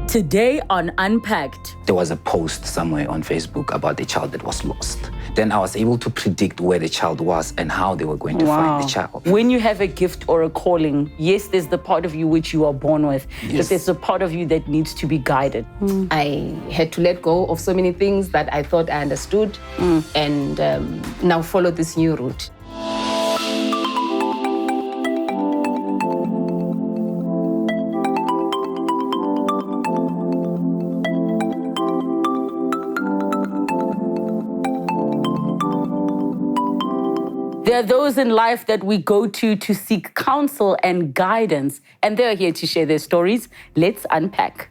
Today on Unpacked. There was a post somewhere on Facebook about the child that was lost. Then I was able to predict where the child was and how they were going to find the child. When you have a gift or a calling, yes, there's the part of you which you are born with, but there's a part of you that needs to be guided. I had to let go of so many things that I thought I understood and now follow this new route. There are those in life that we go to seek counsel and guidance, and they're here to share their stories. Let's unpack.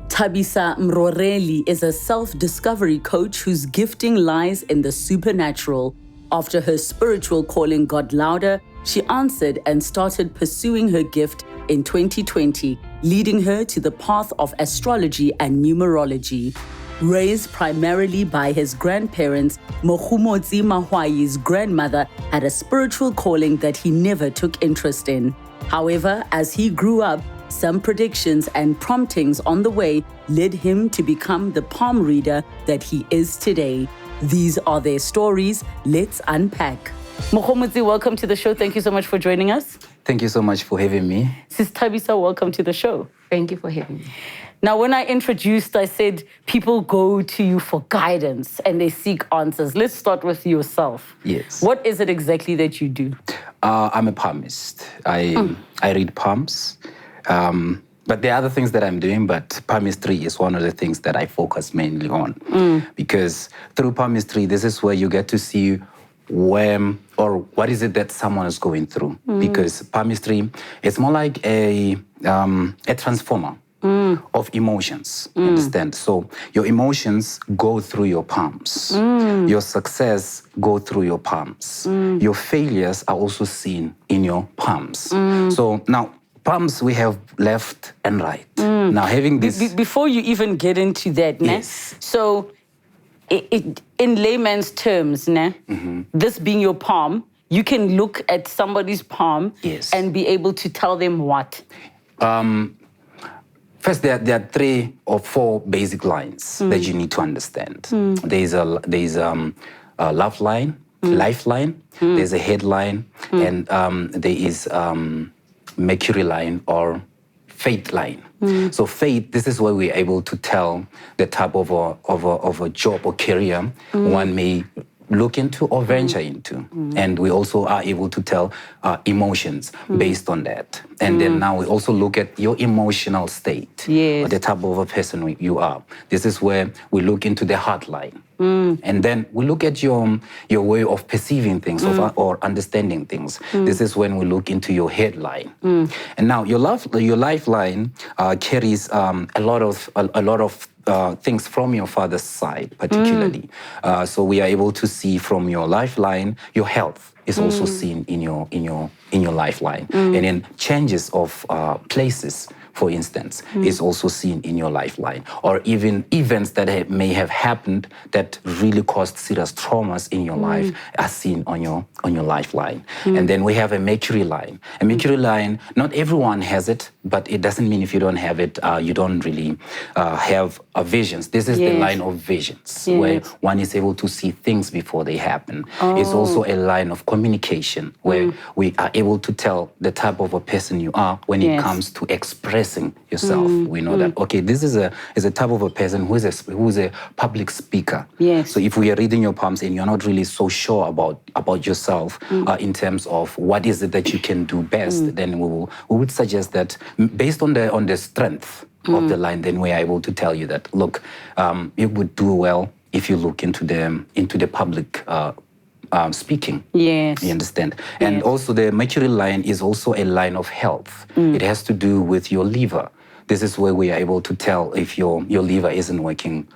Thabisa Mroleli is a self-discovery coach whose gifting lies in the supernatural. After her spiritual calling got louder, she answered and started pursuing her gift in 2020, leading her to the path of astrology and numerology. Raised primarily by his grandparents, Mogumotsi Mahwai's grandmother had a spiritual calling that he never took interest in. However, as he grew up, some predictions and promptings on the way led him to become the palm reader that he is today. These are their stories. Let's unpack. Mogumotsi, welcome to the show. Thank you so much for joining us. Thank you so much for having me. Sis Thabisa, welcome to the show. Thank you for having me. Now, when I introduced, I said people go to you for guidance and they seek answers. Let's start with yourself. Yes. What is it exactly that you do? I'm a palmist. I read palms. But there are other things that I'm doing, but palmistry is one of the things that I focus mainly on. Because through palmistry, this is where you get to see where or what is it that someone is going through. Because palmistry, it's more like a transformer. Of emotions, understand? So your emotions go through your palms. Your success go through your palms. Your failures are also seen in your palms. So now, palms we have left and right. Now having this... Before you even get into that, yes. So in layman's terms, this being your palm, you can look at somebody's palm and be able to tell them what? First, there are 3 or 4 basic lines that you need to understand. There's a love line, lifeline, there's a headline, and there is Mercury line or fate line. So fate, this is where we're able to tell the type of a job or career one may look into or venture into. And we also are able to tell emotions based on that. And then now we also look at your emotional state, or the type of a person you are. This is where we look into the heart line. And then we look at your way of perceiving things or understanding things. This is when we look into your headline. And now your lifeline carries a lot of things from your father's side, particularly. So we are able to see from your lifeline, your health is also seen in your lifeline. And then changes of places, for instance, is also seen in your lifeline. Or even events that may have happened that really caused serious traumas in your life are seen on your lifeline. And then we have a Mercury line. A Mercury line, not everyone has it, but it doesn't mean if you don't have it, you don't really have visions. This is the line of visions, where one is able to see things before they happen. It's also a line of communication, where we are able to tell the type of a person you are when it comes to expressing yourself. We know that, okay, this is a type of a person who is a public speaker. So if we are reading your palms and you're not really so sure about yourself in terms of what is it that you can do best, then we would suggest that based on the strength of the line, then we are able to tell you that, look, you would do well if you look into the public speaking. You understand? And also the Mercury line is also a line of health. It has to do with your liver. This is where we are able to tell if your liver isn't working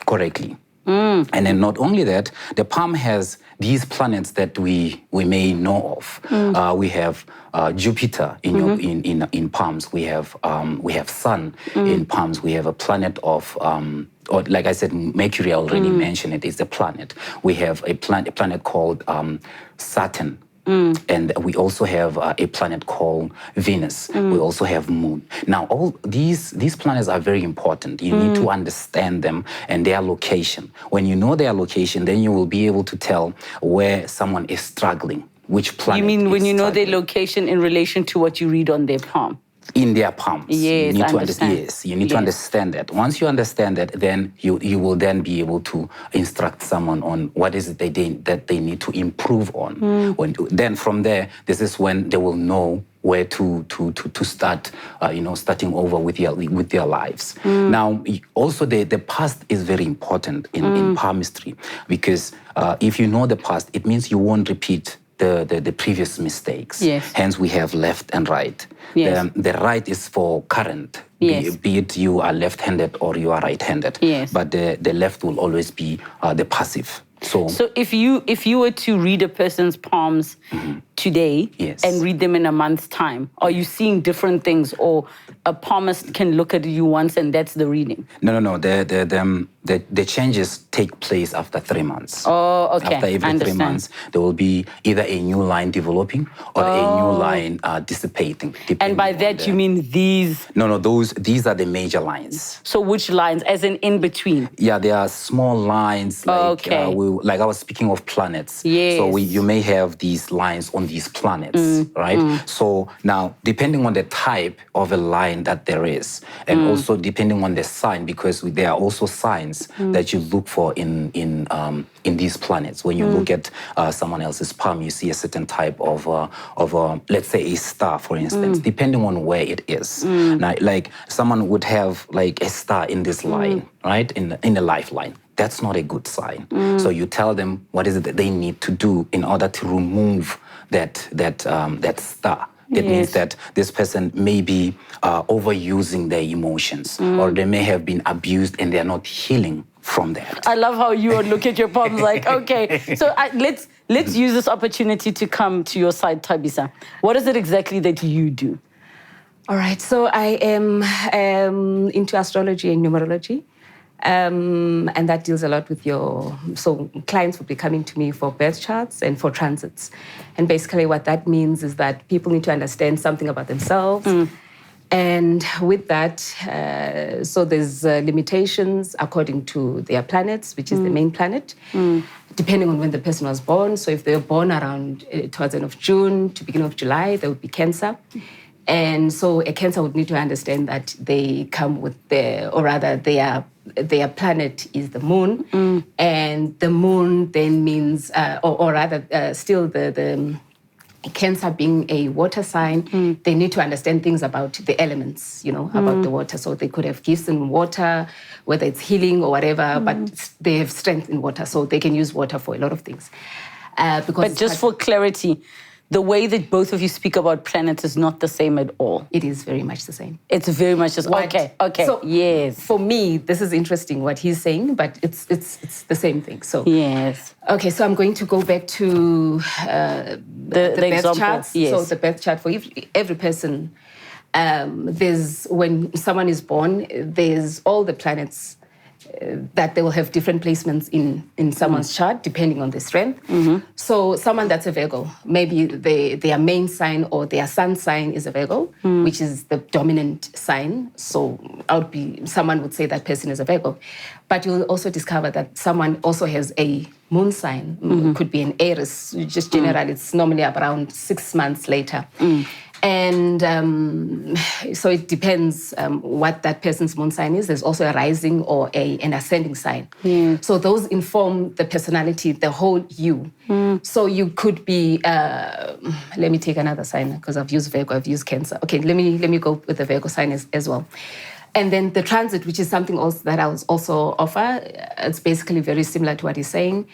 correctly. And then not only that, the palm has these planets that we may know of. We have Jupiter in palms. We have Sun in palms. We have a planet of or like I said, Mercury, I already mentioned it, is a planet. We have a planet called Saturn And we also have a planet called Venus. We also have Moon. Now, all these planets are very important. You need to understand them and their location. When you know their location, then you will be able to tell where someone is struggling, which planet. You mean when you know their struggling. location in relation to what you read on their palm? In their palms. Yes, you need I to understand. Yes, you need to understand that. Once you understand that, then you will then be able to instruct someone on what is it that they need to improve on. Then from there, this is when they will know where to start, starting over with their lives. Now, also the past is very important in palmistry, because if you know the past, it means you won't repeat the previous mistakes. Yes. Hence, we have left and right. Yes. The right is for current, Yes. be it you are left-handed or you are right-handed. Yes. But the left will always be the passive. So if you were to read a person's palms today Yes. and read them in a month's time, are you seeing different things, or a palmist can look at you once and that's the reading? No. The changes take place after 3 months. Oh, okay. After I every 3 understand. months, there will be either a new line developing or a new line dissipating. And by depending on that you mean these? No, these are the major lines. So which lines, as in between? Yeah, there are small lines, like Okay. like I was speaking of planets. Yes. So you may have these lines on these planets, right? So now, depending on the type of a line that there is, and also depending on the sign, because there are also signs that you look for in these planets. When you look at someone else's palm, you see a certain type of let's say a star, for instance, depending on where it is. Now, like someone would have like a star in this line, right? In a lifeline. That's not a good sign. So you tell them what is it that they need to do in order to remove that star. It means Yes. that this person may be overusing their emotions, or they may have been abused and they're not healing from that. I love how you look at your palms like, okay. So let's use this opportunity to come to your side, Thabisa. What is it exactly that you do? All right, so I am into astrology and numerology. And that deals a lot with so clients will be coming to me for birth charts and for transits. And basically what that means is that people need to understand something about themselves. And with that, so there's limitations according to their planets, which is the main planet, depending on when the person was born. So if they were born around towards the end of June to beginning of July, they would be Cancer. And so a Cancer would need to understand that they come with their planet is the moon, and the moon then means, still the Cancer being a water sign, they need to understand things about the elements, about the water. So they could have gifts in water, whether it's healing or whatever, but they have strength in water, so they can use water for a lot of things. But just for clarity, the way that both of you speak about planets is not the same at all. It is very much the same. It's very much just, okay, So yes. For me, this is interesting what he's saying, but it's the same thing. So Yes. okay, so I'm going to go back to the birth example, charts. yes. So the birth chart for every person, there's, when someone is born, there's all the planets that they will have different placements in someone's chart depending on their strength. So someone that's a Virgo, maybe their main sign or their sun sign is a Virgo, which is the dominant sign. So someone would say that person is a Virgo. But you'll also discover that someone also has a moon sign, could be an Aries. Just generally, it's normally around 6 months later. And so it depends what that person's moon sign is. There's also a rising or an ascending sign. So those inform the personality, the whole you. So you could be, let me take another sign because I've used Virgo, I've used Cancer. Okay, let me go with the Virgo sign as well. And then the transit, which is something else that I was also offer, it's basically very similar to what he's saying.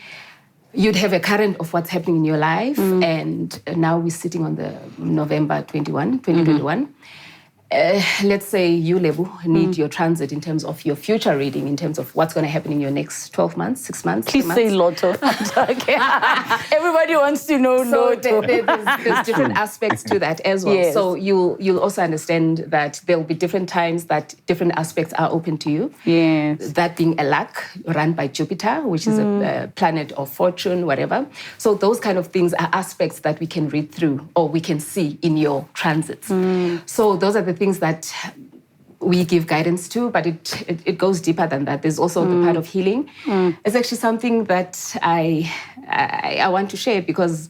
You'd have a current of what's happening in your life, and now we're sitting on the November 2021. let's say you, Lebu, need your transit in terms of your future reading, in terms of what's going to happen in your next 12 months, 6 months, Please 3 say months. Lotto. Okay. Everybody wants to know So Lotto. there's different aspects to that as well. Yes. So you'll also understand that there will be different times that different aspects are open to you. Yes. That being a luck run by Jupiter, which is a planet of fortune, whatever. So those kind of things are aspects that we can read through or we can see in your transits. So those are the things that we give guidance to, but it goes deeper than that. There's also the part of healing. It's actually something that I want to share because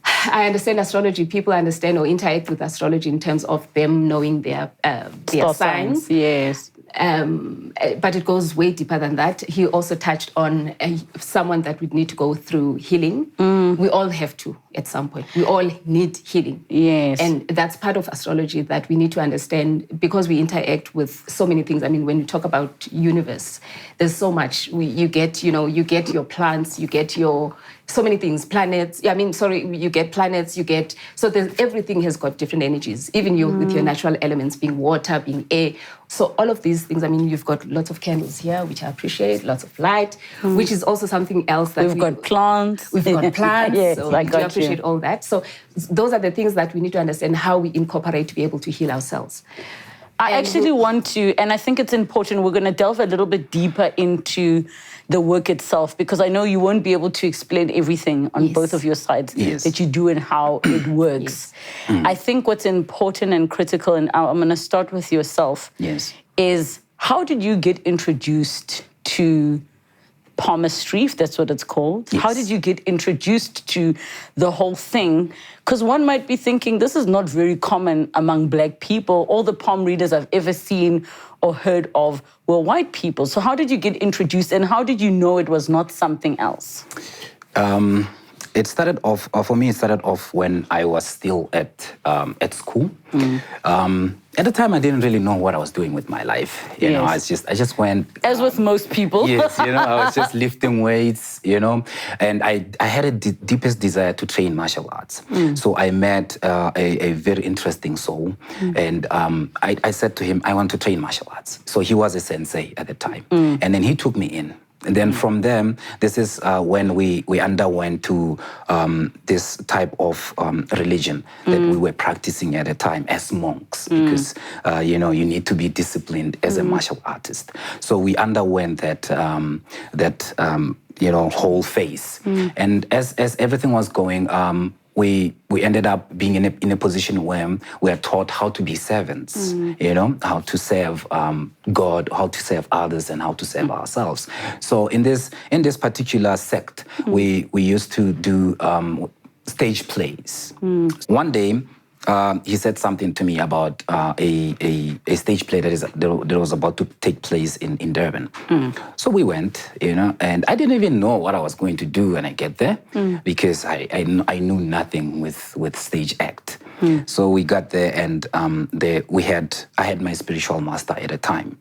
I understand astrology. People understand or interact with astrology in terms of them knowing their Star signs. Yes. But it goes way deeper than that. He also touched on someone that would need to go through healing. We all have to at some point. We all need healing. Yes. And that's part of astrology that we need to understand because we interact with so many things. I mean, when you talk about universe, there's so much. You get your plants, you get your so many things, planets. You get planets, so everything has got different energies, even you with your natural elements being water, being air. So all of these things, you've got lots of candles here, which I appreciate, lots of light, which is also something else that We've got plants. We've got plants. Yes, so I we do got appreciate you. all that. So those are the things that we need to understand how we incorporate to be able to heal ourselves. I actually want to, and I think it's important, we're going to delve a little bit deeper into the work itself, because I know you won't be able to explain everything on Yes. both of your sides Yes. that you do and how it works. I think what's important and critical, and I'm going to start with yourself, Yes. is how did you get introduced to palmistry, if that's what it's called? Yes. How did you get introduced to the whole thing? Because one might be thinking, this is not very common among Black people. All the palm readers I've ever seen or heard of were white people. So how did you get introduced, and how did you know it was not something else? It started off, for me, it started off when I was still at school. At the time, I didn't really know what I was doing with my life. You know, I just went... As with most people. Yes, I was just lifting weights, and I had a deepest desire to train martial arts. So I met a very interesting soul, and I said to him, I want to train martial arts. So he was a sensei at the time, and then he took me in. And then from them, this is when we underwent to this type of religion that we were practicing at the time as monks, because you need to be disciplined as a martial artist. So we underwent that whole phase. And as everything was going, we ended up being in a position where we are taught how to be servants, how to serve God, how to serve others, and how to serve ourselves. So in this particular sect, we used to do stage plays. One day, he said something to me about a stage play that was about to take place in Durban. So we went, and I didn't even know what I was going to do when I get there, because I knew nothing with stage act. So we got there, and I had my spiritual master at the time.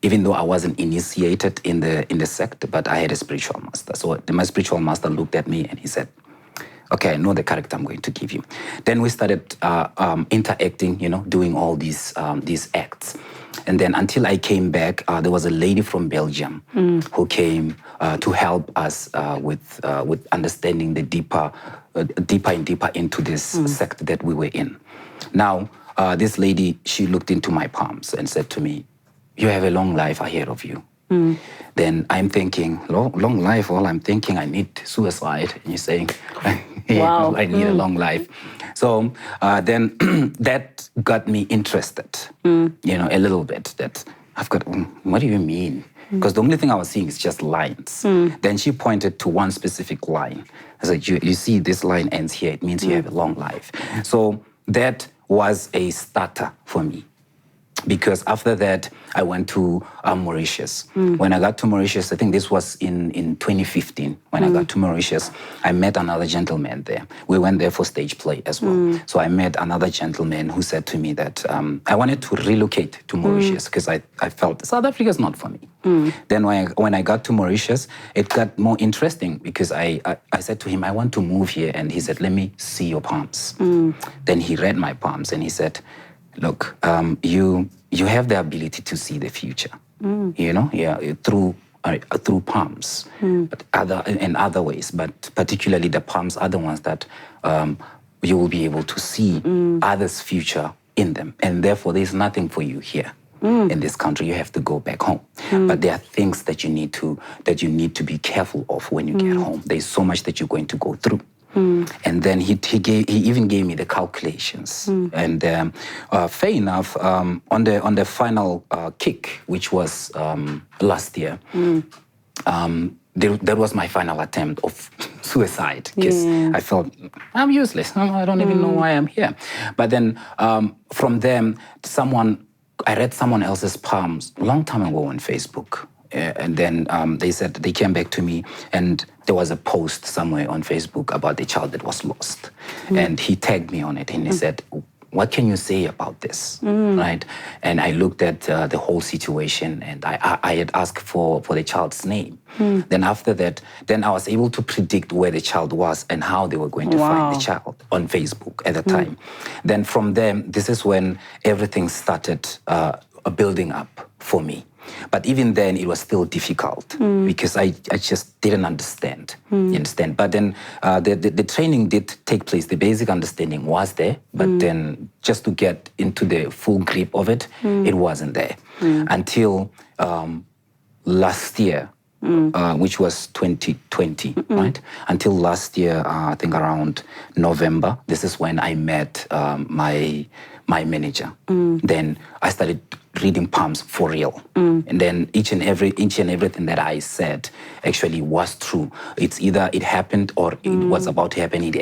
Even though I wasn't initiated in the sect, but I had a spiritual master. So my spiritual master looked at me and he said, okay, I know the character I'm going to give you. Then we started interacting, doing all these acts. And then until I came back, there was a lady from Belgium who came to help us with understanding the deeper and deeper into this sect that we were in. Now, this lady, she looked into my palms and said to me, you have a long life ahead of you. Then I'm thinking, long life, well, I'm thinking I need suicide. And you're saying, wow. I need a long life. So then that got me interested, a little bit. That I've got, what do you mean? Because the only thing I was seeing is just lines. Then she pointed to one specific line. I said, you see this line ends here, it means you have a long life. So that was a starter for me. Because after that, I went to Mauritius. When I got to Mauritius, I think this was in 2015. When I got to Mauritius, I met another gentleman there. We went there for stage play as well. So I met another gentleman who said to me that I wanted to relocate to Mauritius because I felt South Africa is not for me. Then when I got to Mauritius, it got more interesting because I said to him, I want to move here. And he said, let me see your palms. Then he read my palms and he said, look, you have the ability to see the future, through palms, but other ways, but particularly the palms are the ones that you will be able to see others' future in them, and therefore there's nothing for you here. In this country, you have to go back home. But there are things that you need to be careful of when you get home. There's so much that you're going to go through. And then he even gave me the calculations. And fair enough, on the final kick, which was last year, that was my final attempt of suicide, because I felt I'm useless. I don't even know why I'm here. But then from them, I read someone else's palms a long time ago on Facebook. And then they said, they came back to me, and there was a post somewhere on Facebook about a child that was lost. And he tagged me on it, and he said, what can you say about this, right? And I looked at the whole situation, and I had asked for the child's name. Then after that, then I was able to predict where the child was and how they were going to find the child on Facebook at the time. Then from there, this is when everything started building up for me. But even then, it was still difficult because I just didn't understand. You understand? But then the training did take place. The basic understanding was there, but then just to get into the full grip of it, it wasn't there. Until last year, which was 2020, right? Until last year, I think around November, this is when I met my manager. Then I started reading palms for real. And then each and everything that I said actually was true. It's either it happened or it was about to happen, and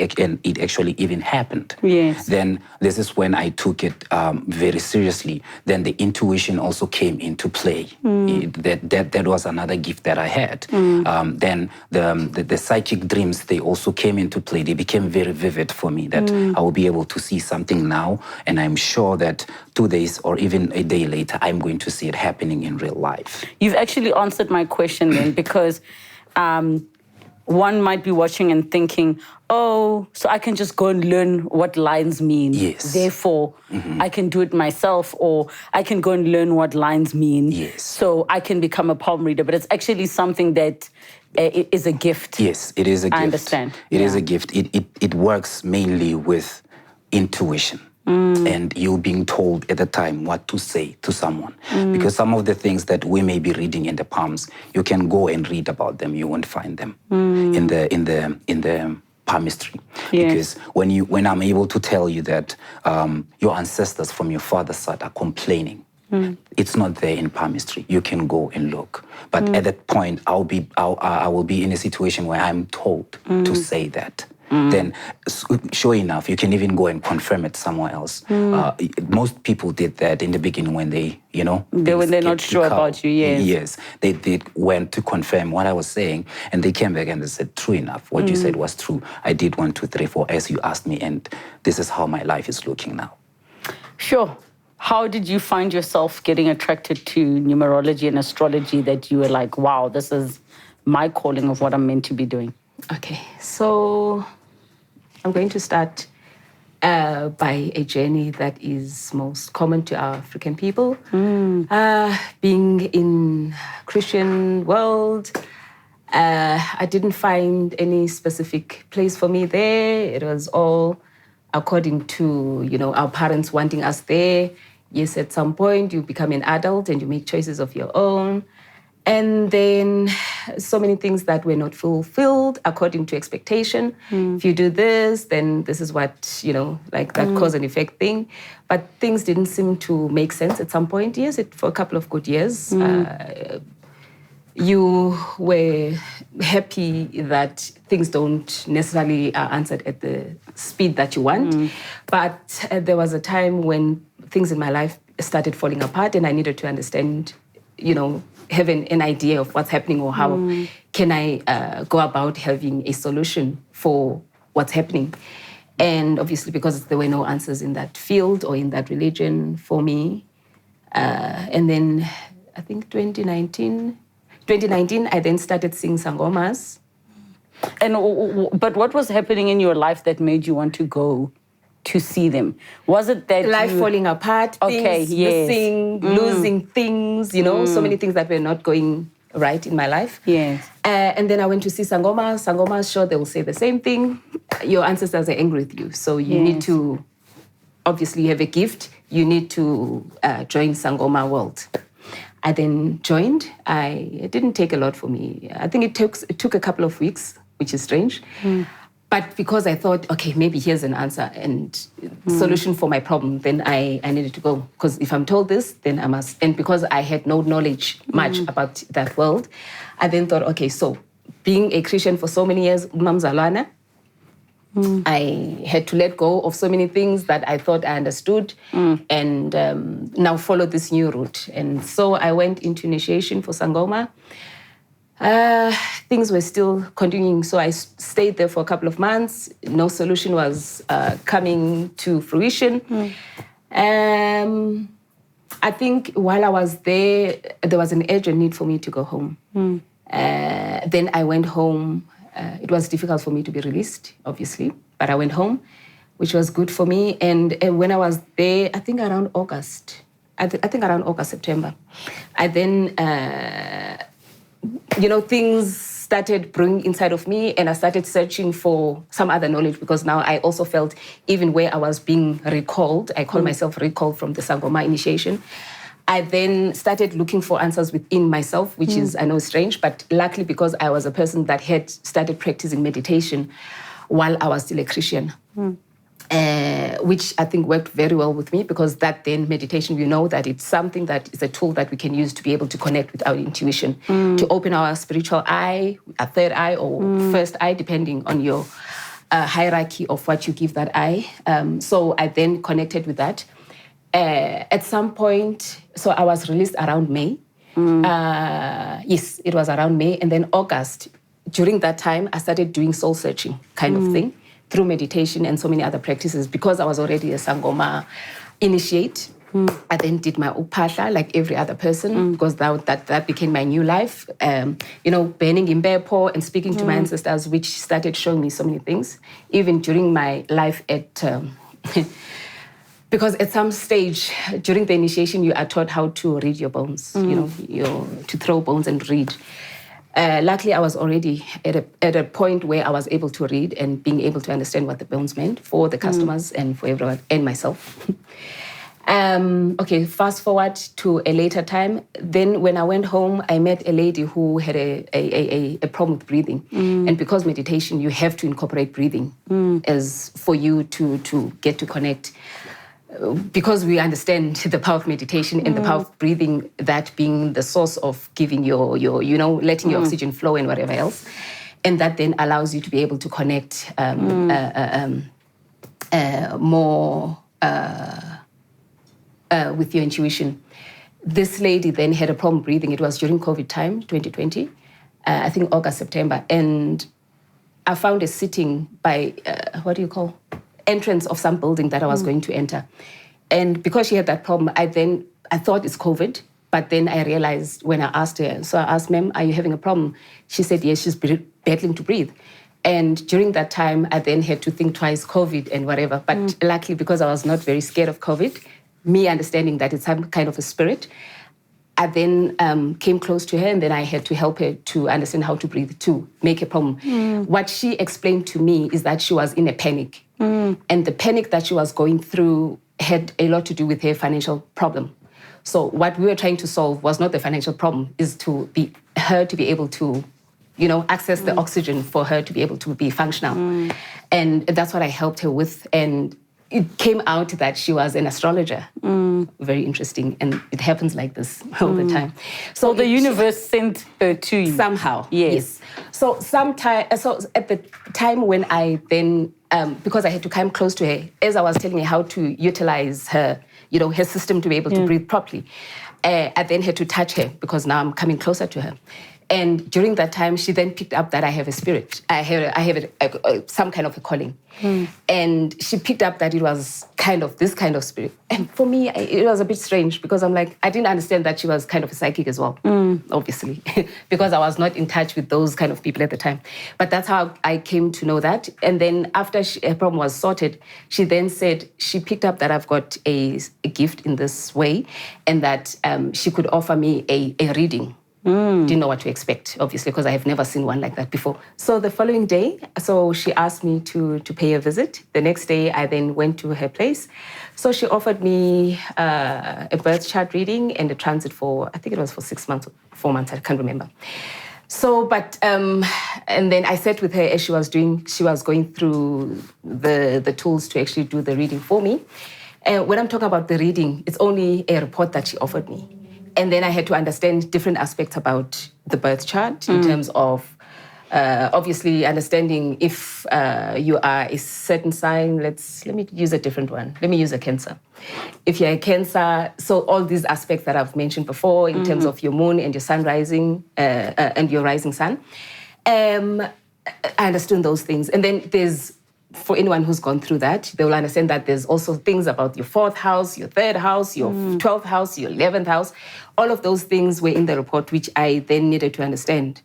it actually even happened. Yes. Then this is when I took it very seriously. Then the intuition also came into play. That was another gift that I had. Then the psychic dreams, they also came into play. They became very vivid for me, that I will be able to see something now, and I'm sure that 2 days or even a day later, I'm going to see it happening in real life. You've actually answered my question then, because one might be watching and thinking, oh, so I can just go and learn what lines mean. Yes. Therefore, I can do it myself, or I can go and learn what lines mean. Yes. So I can become a palm reader. But it's actually something that is a gift. Yes, it is a gift. I understand. It is a gift. It works mainly with intuition. And you being told at the time what to say to someone. Because some of the things that we may be reading in the palms, you can go and read about them. You won't find them in the palmistry. Yes. Because when I'm able to tell you that your ancestors from your father's side are complaining, it's not there in palmistry. You can go and look. But at that point, I will be in a situation where I'm told to say that. Then, sure enough, you can even go and confirm it somewhere else. Most people did that in the beginning when when they're not sure about you. Yes. Yes, they went to confirm what I was saying, and they came back and they said, true enough, what you said was true. I did 1, 2, 3, 4 as you asked me, and this is how my life is looking now. Sure. How did you find yourself getting attracted to numerology and astrology, that you were like, wow, this is my calling of what I'm meant to be doing? Okay, so I'm going to start by a journey that is most common to our African people. Being in Christian world, I didn't find any specific place for me there. It was all according to, our parents wanting us there. Yes, at some point you become an adult and you make choices of your own. And then so many things that were not fulfilled according to expectation. If you do this, then this is what, like that cause and effect thing. But things didn't seem to make sense at some point. Yes, for a couple of good years. You were happy that things don't necessarily are answered at the speed that you want. But there was a time when things in my life started falling apart, and I needed to understand, having an idea of what's happening, or how can I go about having a solution for what's happening. And obviously, because there were no answers in that field or in that religion for me. And then I think 2019, I then started seeing sangomas. But what was happening in your life that made you want to go to see them? Was it that Life falling apart, things missing, losing things, so many things that were not going right in my life. Yes. And then I went to see Sangoma. Sangoma, sure, they will say the same thing. Your ancestors are angry with you. So you need to, obviously you have a gift, you need to join Sangoma world. I then joined. It didn't take a lot for me. I think it took a couple of weeks, which is strange. But because I thought, okay, maybe here's an answer and solution for my problem, then I needed to go. Because if I'm told this, then I must. And because I had no knowledge much about that world, I then thought, okay, so being a Christian for so many years, Mamzalwana, I had to let go of so many things that I thought I understood and now follow this new route. And so I went into initiation for Sangoma. Things were still continuing, so I stayed there for a couple of months. No solution was coming to fruition. I think while I was there was an urgent need for me to go home. Then I went home. It was difficult for me to be released, obviously, but I went home, which was good for me. And when I was there, I think around August, September, I then... things started brewing inside of me, and I started searching for some other knowledge because now I also felt even where I was being recalled, I call myself recalled from the Sangoma initiation, I then started looking for answers within myself, which is, I know, strange, but luckily because I was a person that had started practicing meditation while I was still a Christian. Which I think worked very well with me because that then meditation, we know that it's something that is a tool that we can use to be able to connect with our intuition, to open our spiritual eye, a third eye or first eye, depending on your hierarchy of what you give that eye. So I then connected with that. At some point, so I was released around May. Yes, it was around May. And then August, during that time, I started doing soul searching kind of thing, through meditation and so many other practices. Because I was already a Sangoma initiate, I then did my Upahla like every other person, because that became my new life. Burning in Bepo and speaking to my ancestors, which started showing me so many things. Even during my life at... because at some stage, during the initiation, you are taught how to read your bones, to throw bones and read. Luckily, I was already at a point where I was able to read and being able to understand what the bones meant for the customers and for everyone and myself. Okay, fast forward to a later time. Then when I went home, I met a lady who had a problem with breathing. And because meditation, you have to incorporate breathing as for you to get to connect. Because we understand the power of meditation and the power of breathing, that being the source of giving your letting your oxygen flow and whatever else. And that then allows you to be able to connect more with your intuition. This lady then had a problem breathing. It was during COVID time, 2020, I think August, September. And I found a sitting by, entrance of some building that I was going to enter. And because she had that problem, I thought it's COVID, but then I realized when I asked her, so I asked, ma'am, are you having a problem? She said, yes, she's battling to breathe. And during that time, I then had to think twice, COVID and whatever. But luckily, because I was not very scared of COVID, me understanding that it's some kind of a spirit, I then came close to her, and then I had to help her to understand how to breathe, to make a problem. What she explained to me is that she was in a panic. And the panic that she was going through had a lot to do with her financial problem. So what we were trying to solve was not the financial problem, is to be able to, access the oxygen for her to be able to be functional. And that's what I helped her with. And it came out that she was an astrologer. Very interesting. And it happens like this all the time. So the universe sent her to you. Somehow. Yes. So at the time when I then, because I had to come close to her, as I was telling her how to utilize her, her system to be able to breathe properly, I then had to touch her because now I'm coming closer to her. And during that time, she then picked up that I have a spirit. I have some kind of a calling. And she picked up that it was kind of this kind of spirit. And for me, it was a bit strange because I'm like, I didn't understand that she was kind of a psychic as well, obviously, because I was not in touch with those kind of people at the time. But that's how I came to know that. And then after her problem was sorted, she then said she picked up that I've got a gift in this way and that she could offer me a reading. Didn't know what to expect, obviously, because I have never seen one like that before. So the following day, so she asked me to pay a visit. The next day, I then went to her place. So she offered me a birth chart reading and a transit for, I think it was for 6 months, 4 months, I can't remember. So, but, and then I sat with her as she was going through the tools to actually do the reading for me. And when I'm talking about the reading, it's only a report that she offered me. And then I had to understand different aspects about the birth chart in terms of, obviously, understanding if you are a certain sign. Let me use a different one. Let me use a Cancer. If you're a Cancer, so all these aspects that I've mentioned before in terms of your moon and your sun rising and your rising sun, I understood those things. And then for anyone who's gone through that, they will understand that there's also things about your 4th house, your 3rd house, your 12th house, your 11th house. All of those things were in the report, which I then needed to understand.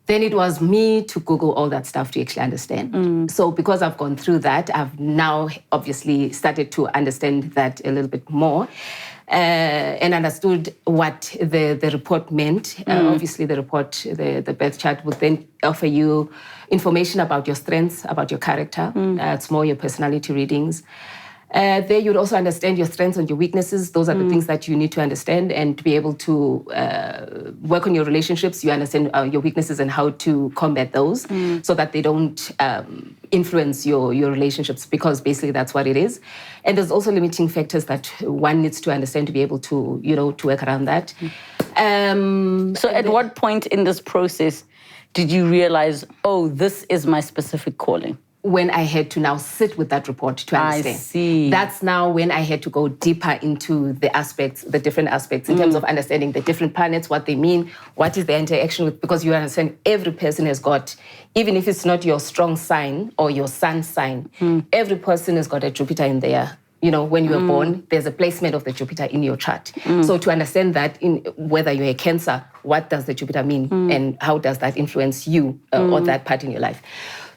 Then it was me to Google all that stuff to actually understand. So because I've gone through that, I've now obviously started to understand that a little bit more. And understood what the report meant. Obviously, the report, the birth chart would then offer you information about your strengths, about your character. It's more your personality readings. There you'd also understand your strengths and your weaknesses. Those are the things that you need to understand and to be able to work on your relationships. You understand your weaknesses and how to combat those so that they don't influence your relationships, because basically that's what it is. And there's also limiting factors that one needs to understand to be able to, to work around that. So at what point in this process did you realize, oh, this is my specific calling? When I had to now sit with that report to understand. I see. That's now when I had to go deeper into the different aspects in terms of understanding the different planets, what they mean, what is the interaction with, because you understand every person has got, even if it's not your strong sign or your sun sign, every person has got a Jupiter in there. When you were born, there's a placement of the Jupiter in your chart. So to understand that, whether you're a Cancer, what does the Jupiter mean and how does that influence you or that part in your life?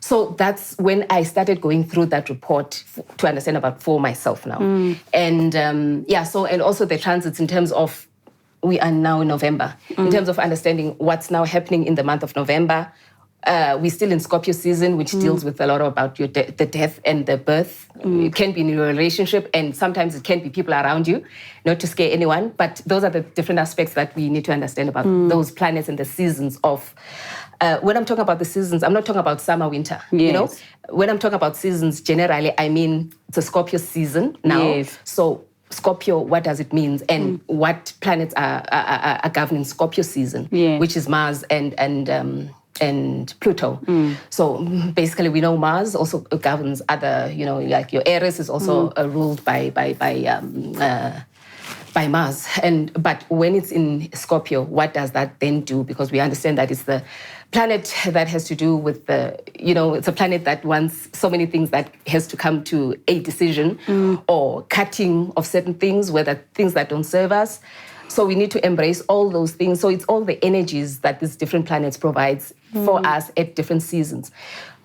So that's when I started going through that report to understand about for myself now. And and also the transits in terms of, we are now in November, in terms of understanding what's now happening in the month of November. We're still in Scorpio season, which deals with a lot about the death and the birth. It can be in your relationship, and sometimes it can be people around you, not to scare anyone. But those are the different aspects that we need to understand about those planets and the seasons of. When I'm talking about the seasons, I'm not talking about summer, winter. Yes. When I'm talking about seasons, generally, I mean it's a Scorpio season now. Yes. So Scorpio, what does it mean, and what planets are governing Scorpio season, which is Mars and Pluto. So basically, we know Mars also governs other, like your Aries is also ruled by Mars. But when it's in Scorpio, what does that then do? Because we understand that it's the planet that has to do with it's a planet that wants so many things that has to come to a decision or cutting of certain things, whether things that don't serve us. So we need to embrace all those things. So it's all the energies that these different planets provides for us at different seasons.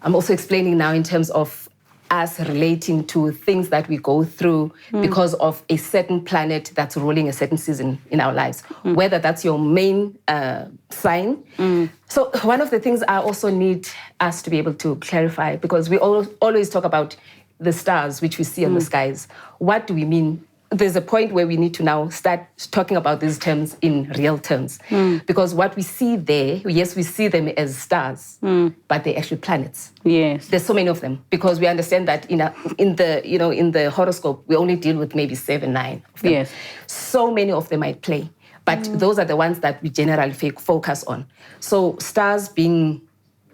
I'm also explaining now in terms of us relating to things that we go through because of a certain planet that's ruling a certain season in our lives, whether that's your main sign. So one of the things I also need us to be able to clarify, because we always talk about the stars, which we see in the skies. What do we mean? There's a point where we need to now start talking about these terms in real terms. Because what we see there, yes, we see them as stars, but they're actually planets. Yes. There's so many of them, because we understand that in the horoscope, we only deal with maybe 7, 9 of them. Yes. So many of them might play, but those are the ones that we generally focus on. So stars being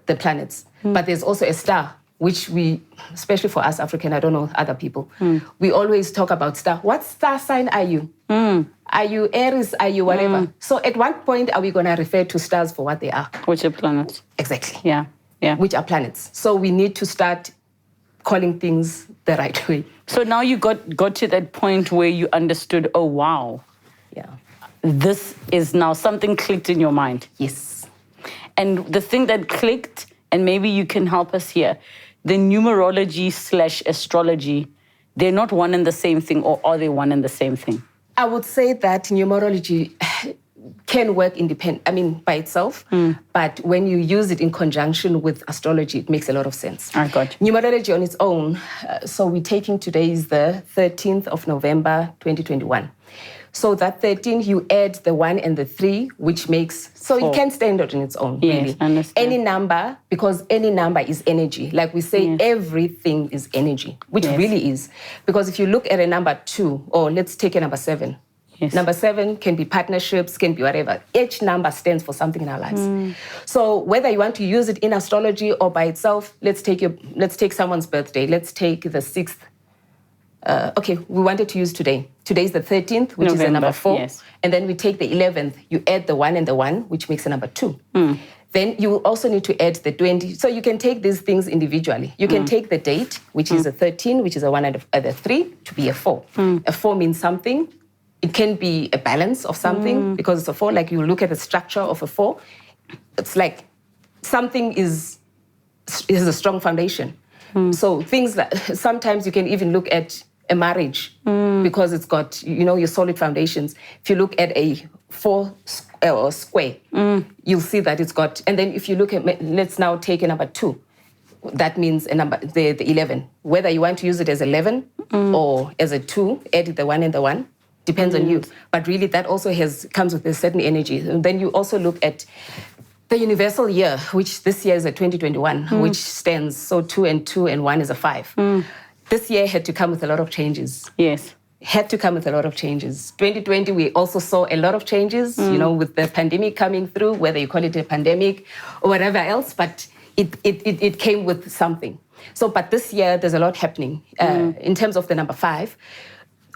the planets, but there's also a star, which we, especially for us African, I don't know other people, we always talk about star. What star sign are you? Are you Aries? Are you whatever? So at what point are we going to refer to stars for what they are? Which are planets. Exactly. Yeah. Which are planets. So we need to start calling things the right way. So now you got to that point where you understood, oh, wow. Yeah. This is now something clicked in your mind. Yes. And the thing that clicked, and maybe you can help us here, the numerology / astrology, they're not one and the same thing, or are they one and the same thing? I would say that numerology can work by itself, but when you use it in conjunction with astrology, it makes a lot of sense. I got you. Numerology on its own, so we're taking today is the 13th of November, 2021. So that 13, you add the 1 and the 3, which makes, so 4. It can stand out on its own, yes, really. I understand. Any number, because any number is energy. Like we say, everything is energy, which really is. Because if you look at a number 2, or let's take a number 7, number 7 can be partnerships, can be whatever. Each number stands for something in our lives. So whether you want to use it in astrology or by itself, let's take someone's birthday. Let's take the 6th. We wanted to use today. Today's the 13th, which November, is a number 4. Yes. And then we take the 11th. You add the 1 and the 1, which makes a number 2. Then you will also need to add the 20. So you can take these things individually. You can take the date, which is a 13, which is a 1 and a 3, to be a 4. A 4 means something. It can be a balance of something, because it's a 4. Like you look at the structure of a 4, it's like something is a strong foundation. So things that sometimes you can even look at a marriage because it's got, your solid foundations. If you look at a 4 square, you'll see that it's got, and then if you look at, let's now take a number 2. That means a number, the 11. Whether you want to use it as 11 or as a 2, add the 1 and the 1, depends on you. But really that also comes with a certain energy. And then you also look at the universal year, which this year is a 2021, which stands, so 2 and 2 and 1 is a 5. This year had to come with a lot of changes. Yes. Had to come with a lot of changes. 2020, we also saw a lot of changes, with the pandemic coming through, whether you call it a pandemic or whatever else, but it came with something. So, but this year, there's a lot happening. In terms of the number 5,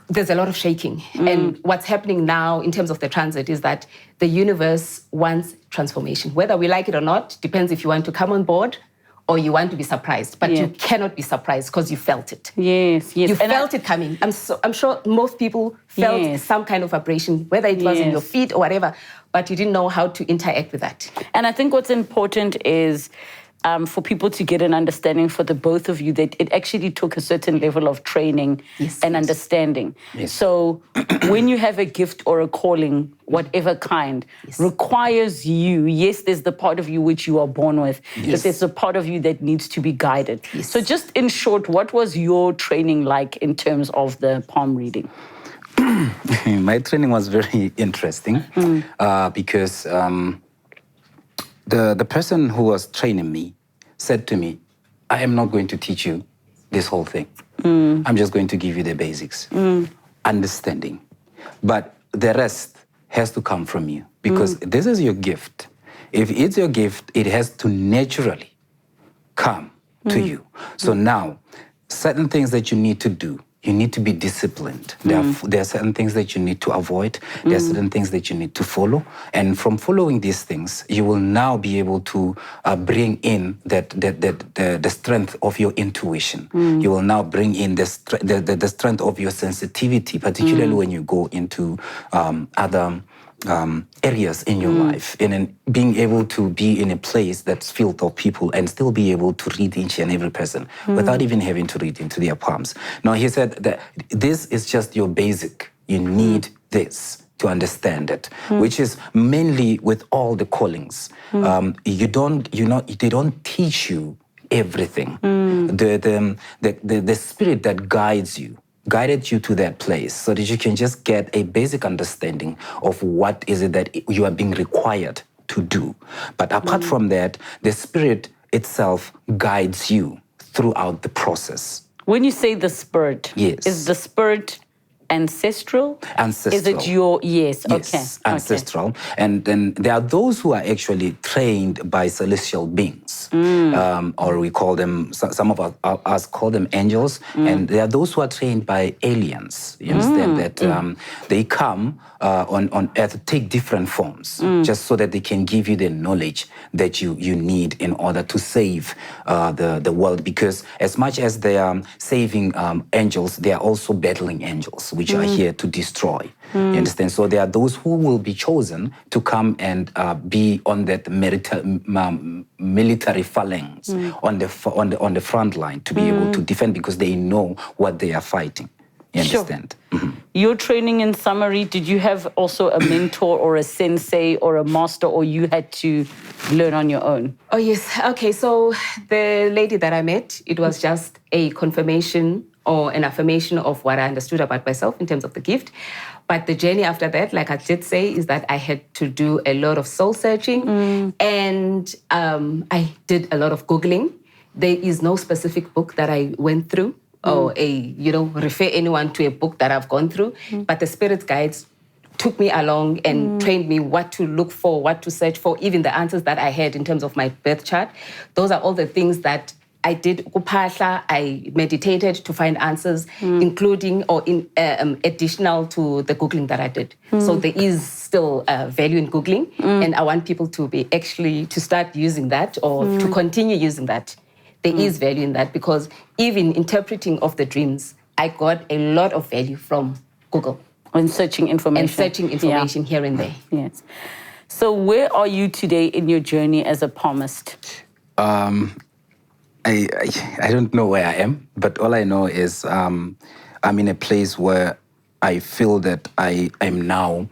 there's a lot of shaking. And what's happening now in terms of the transit is that the universe wants transformation. Whether we like it or not, depends if you want to come on board or you want to be surprised. But you cannot be surprised because you felt it. Yes. You felt it coming. I'm sure most people felt some kind of vibration, whether it was in your feet or whatever, but you didn't know how to interact with that. And I think what's important is for people to get an understanding for the both of you that it actually took a certain level of training and understanding. Yes. So when you have a gift or a calling, whatever kind, requires you, yes, there's the part of you which you are born with, but there's a part of you that needs to be guided. Yes. So just in short, what was your training like in terms of the palm reading? My training was very interesting because the person who was training me said to me, I am not going to teach you this whole thing. I'm just going to give you the basics, understanding. But the rest has to come from you because this is your gift. If it's your gift, it has to naturally come to you. So now, certain things that you need to do, you need to be disciplined. There are certain things that you need to avoid. There are certain things that you need to follow. And from following these things, you will now be able to bring in the strength of your intuition. You will now bring in the strength of your sensitivity, particularly when you go into other areas in your life, and being able to be in a place that's filled of people and still be able to read each and every person without even having to read into their palms. Now, he said that this is just your basic. You need this to understand it, which is mainly with all the callings. They don't teach you everything. The spirit that guided you to that place so that you can just get a basic understanding of what is it that you are being required to do. But apart from that, the spirit itself guides you throughout the process. When you say the spirit, is the spirit ancestral? Ancestral. Is it your, yes, Yes, okay. ancestral. Okay. And then there are those who are actually trained by celestial beings, or we call them, some of us call them angels, and there are those who are trained by aliens. You understand that they come on earth, take different forms, just so that they can give you the knowledge that you need in order to save the world. Because as much as they are saving angels, they are also battling angels, which are here to destroy. You understand? So there are those who will be chosen to come and be on that military phalanx, on the front line, to be able to defend, because they know what they are fighting. You understand? Sure. Your training, in summary, did you have also a mentor or a sensei or a master, or you had to learn on your own? Oh, yes. Okay, so the lady that I met, it was just a confirmation or an affirmation of what I understood about myself in terms of the gift. But the journey after that, like I did say, is that I had to do a lot of soul searching, and I did a lot of Googling. There is no specific book that I went through, or refer anyone to a book that I've gone through. But the spirit guides took me along and trained me what to look for, what to search for, even the answers that I had in terms of my birth chart. Those are all the things that I did. I meditated to find answers, including or additional to the Googling that I did. So there is still value in Googling, and I want people to to start using that, or to continue using that. There is value in that, because even interpreting of the dreams, I got a lot of value from Google. And searching information. Here and there. Yes. So where are you today in your journey as a palmist? I don't know where I am, but all I know is I'm in a place where I feel that I am now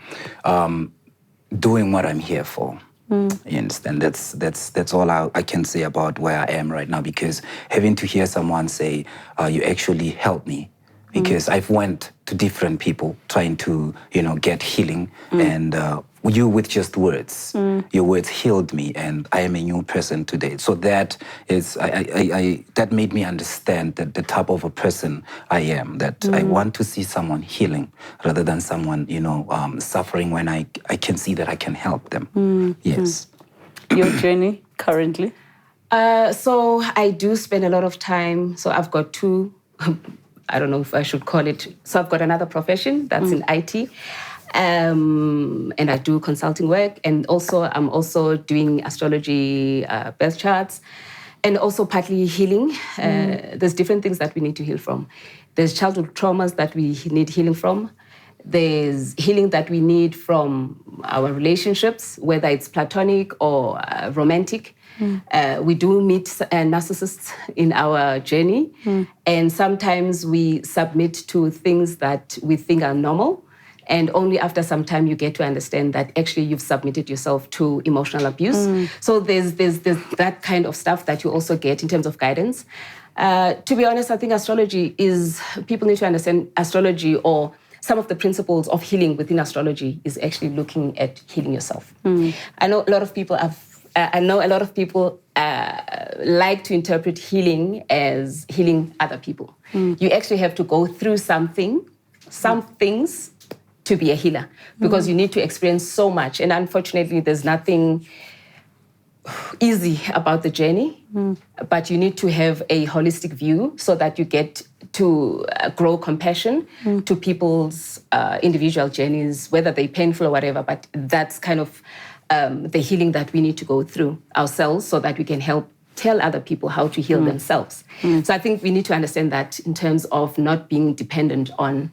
doing what I'm here for. You understand? That's all I can say about where I am right now, because having to hear someone say, you actually helped me, because I've went to different people trying to, get healing, and you with just words, your words healed me, and I am a new person today. So that is, that made me understand that the type of a person I am, that I want to see someone healing rather than someone, suffering, when I can see that I can help them. Yes. Your journey currently? So I do spend a lot of time. So I've got two, I don't know if I should call it. So I've got another profession that's in IT. And I do consulting work, and also I'm also doing astrology, birth charts, and also partly healing. There's different things that we need to heal from. There's childhood traumas that we need healing from. There's healing that we need from our relationships, whether it's platonic or romantic. We do meet narcissists in our journey, and sometimes we submit to things that we think are normal. And only after some time you get to understand that actually you've submitted yourself to emotional abuse. So there's that kind of stuff that you also get in terms of guidance. To be honest, I think people need to understand astrology, or some of the principles of healing within astrology is actually looking at healing yourself. I know a lot of people like to interpret healing as healing other people. You actually have to go through some things, to be a healer, because you need to experience so much. And unfortunately, there's nothing easy about the journey, but you need to have a holistic view so that you get to grow compassion to people's individual journeys, whether they're painful or whatever. But that's kind of the healing that we need to go through ourselves, so that we can help tell other people how to heal themselves. So I think we need to understand that in terms of not being dependent on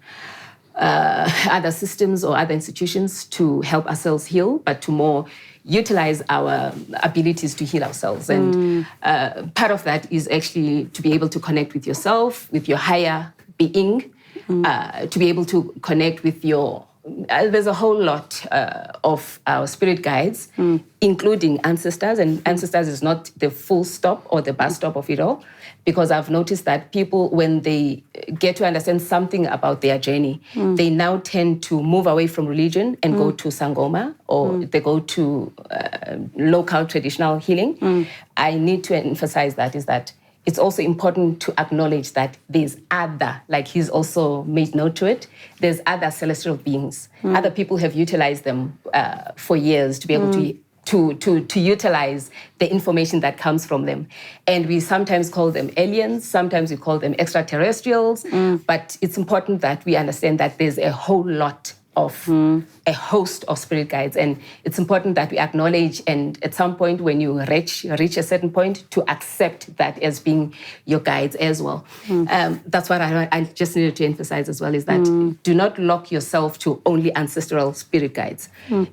other systems or other institutions to help ourselves heal, but to more utilize our abilities to heal ourselves. And part of that is actually to be able to connect with yourself, with your higher being, to be able to connect with your... there's a whole lot of our spirit guides, including ancestors. And ancestors is not the full stop or the bus stop of it all, because I've noticed that people, when they get to understand something about their journey, they now tend to move away from religion and go to Sangoma, or they go to local traditional healing. I need to emphasize that it's also important to acknowledge that there's other, like he's also made note to it, there's other celestial beings. Other people have utilized them for years to be able to utilize the information that comes from them. And we sometimes call them aliens, sometimes we call them extraterrestrials, but it's important that we understand that there's a whole lot of a host of spirit guides, and it's important that we acknowledge, and at some point when you reach a certain point, to accept that as being your guides as well. That's what I just needed to emphasize as well, is that do not lock yourself to only ancestral spirit guides.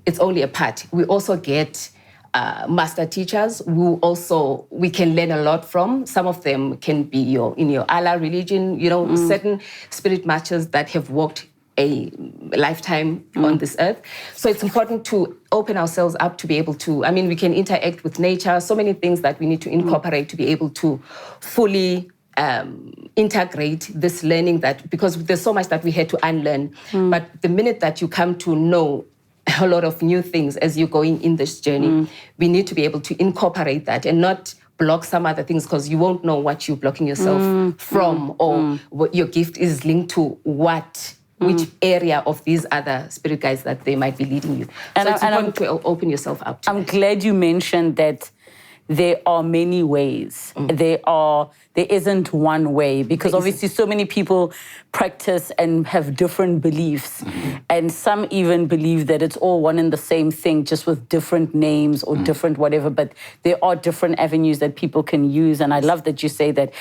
It's only a part. We also get master teachers who also we can learn a lot from. Some of them can be in your Allah religion, certain spirit masters that have walked a lifetime on this earth. So it's important to open ourselves up to be able to, we can interact with nature, so many things that we need to incorporate to be able to fully integrate this learning, that because there's so much that we had to unlearn. But the minute that you come to know a lot of new things as you're going in this journey, we need to be able to incorporate that and not block some other things, because you won't know what you're blocking yourself from, or what your gift is linked to which area of these other spirit guides that they might be leading you. So it's important to open yourself up to I'm glad you mentioned that there are many ways. There isn't one way, because obviously so many people practice and have different beliefs. And some even believe that it's all one and the same thing, just with different names or different whatever. But there are different avenues that people can use. And I love that you say that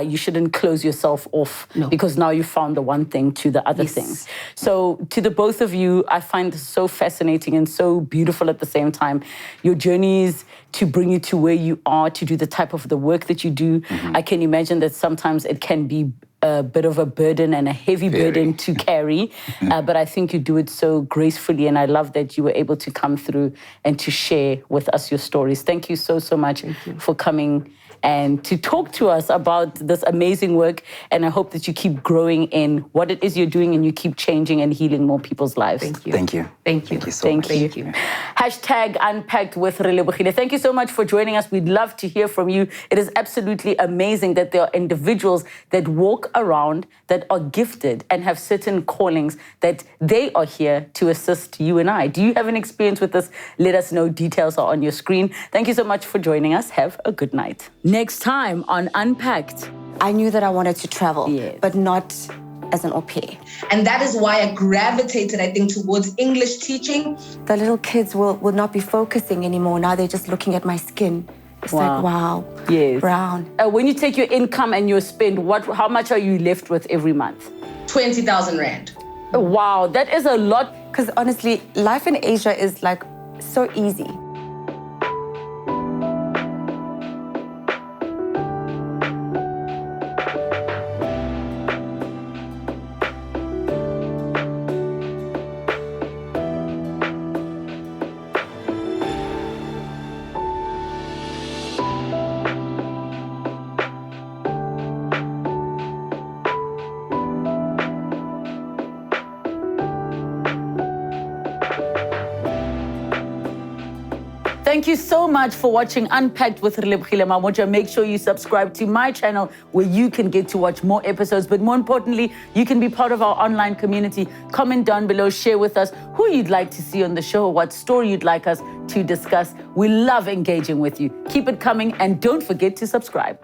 you shouldn't close yourself off, because now you found the one thing to the other things. So to the both of you, I find this so fascinating and so beautiful at the same time. Your journeys to bring you to where you are, to do the type of the work that you do. I can imagine that sometimes it can be a bit of a burden and a heavy burden to carry, but I think you do it so gracefully, and I love that you were able to come through and to share with us your stories. Thank you so much for coming and to talk to us about this amazing work, and I hope that you keep growing in what it is you're doing and you keep changing and healing more people's lives. Thank you. Thank you. Thank you. Thank you so much. Thank you. Hashtag Unpacked with Relebogile. Thank you so much for joining us. We'd love to hear from you. It is absolutely amazing that there are individuals that walk around that are gifted and have certain callings, that they are here to assist you and I. Do you have an experience with this? Let us know. Details are on your screen. Thank you so much for joining us. Have a good night. Next time on Unpacked. I knew that I wanted to travel, but not as an au pair. And that is why I gravitated, I think, towards English teaching. The little kids will not be focusing anymore. Now they're just looking at my skin. It's like, wow, brown. When you take your income and your spend, how much are you left with every month? 20,000 Rand. Wow, that is a lot. Because honestly, life in Asia is like so easy. Thank you so much for watching Unpacked with Relebogile Mamoja. Make sure you subscribe to my channel where you can get to watch more episodes. But more importantly, you can be part of our online community. Comment down below, share with us who you'd like to see on the show, or what story you'd like us to discuss. We love engaging with you. Keep it coming, and don't forget to subscribe.